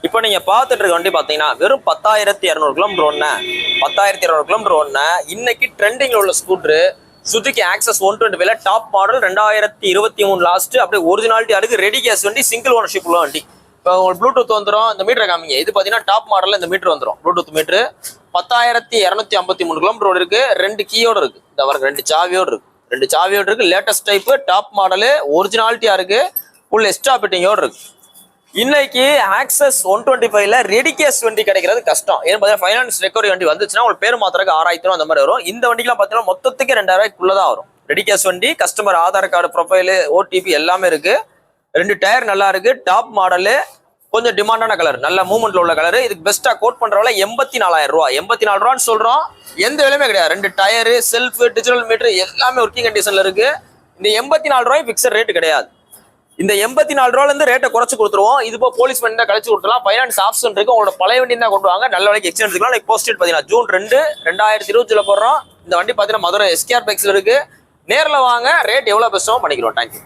இப்போ நீங்க பார்த்துட்டு இருக்க வண்டி பாத்தீங்கன்னா வெறும் 10,200 கிலோமீட்டர் ஒண்ணு 10,200 கிலோமீட்டர் ஒண்ணு இன்னைக்கு ட்ரெண்டிங்ல உள்ள ஸ்கூட்டர் சுசுகி ஆக்சஸ் 125ல டாப் மாடல் 2023 லாஸ்ட் அப்படியே ஒரிஜினாலிட்டியா இருக்கு. ரெடி கேஸ் வண்டி, சிங்கிள் ஓனர்ஷிப் உள்ள வண்டி. இப்போ உங்களுக்கு ப்ளூடூத் வந்துடும். இந்த மீட்டரை காமிங்க. இது பாத்தீங்கன்னா டாப் மாடல்ல இந்த மீட்டர் வந்துடும். ப்ளூடூத் மீட்டர் 10,253 கிலோமீட்டர் இருக்கு. 2 கீயோட இருக்கு. இந்த வரைக்கும் 2 சாவியோட இருக்கு. 2 சாவியோட இருக்கு. லேட்டஸ்ட் டைப் டாப் மாடல் ஒரிஜினாலிட்டியா இருக்கு. ஃபுல் எக்ஸ்ட்ரா பிட்டிங்கோட இருக்கு. இன்னைக்கு ஆக்சஸ் 125ல ரெடி கேஸ் வண்டி கிடைக்கிறது கஷ்டம். ஏன்னு பார்த்தீங்கன்னா ஃபைனான்ஸ் ரெக்கவரி வண்டி வந்துச்சுன்னா உங்களுக்கு பேர் மாத்திரக்கு 6,000 அந்த மாதிரி வரும். இந்த வண்டிக்கெல்லாம் பார்த்தீங்கன்னா மொத்தத்துக்கு 2,000 வரும். ரெடி கேஸ் வண்டி, customer Aadhaar card, profile, OTP எல்லாமே இருக்கு. 2 டயர் நல்லா இருக்கு. டாப் மாடலு, கொஞ்சம் டிமாண்டான கலர், நல்ல மூவ்மெண்ட்ல உள்ள கலர். இதுக்கு பெஸ்டா கோட் பண்றவங்க 84,000 ரூபா. 84 ரூபான்னு சொல்றோம். எந்த விலையுமே கிடையாது. 2 டயரு, செல்ஃப், டிஜிட்டல் மீட்டர் எல்லாமே ஒர்க்கிங் கண்டிஷன்ல இருக்கு. இந்த 84 ரூபாய் பிக்சர் ரேட் கிடையாது. இந்த 84 ரூபால இருந்து ரேட்டை குறைச்சு கொடுத்துருவோம். இது இப்போ போலீஸ் வண்டி தான் கழிச்சு கொடுத்துலாம். ஃபைனான்ஸ் ஆப்ஷன் இருக்கு. உங்களோட பழைய வண்டி தான் கொண்டு வாங்க. நல்ல விலைக்கு எக்ஸ்சேஞ்ச் எடுத்துக்கலாம். போஸ்ட் பாத்தீங்கன்னா ஜூன் 2, 2020 போடுறோம். இந்த வண்டி பாத்தீங்கன்னா மதுரை எஸ்கேஆர் பைக்ஸ்ல இருக்கு. நேரில் வாங்க, ரேட் எவ்வளவு பெஸ்ட்டோ பண்ணிக்கிறோம். தேங்க்யூ.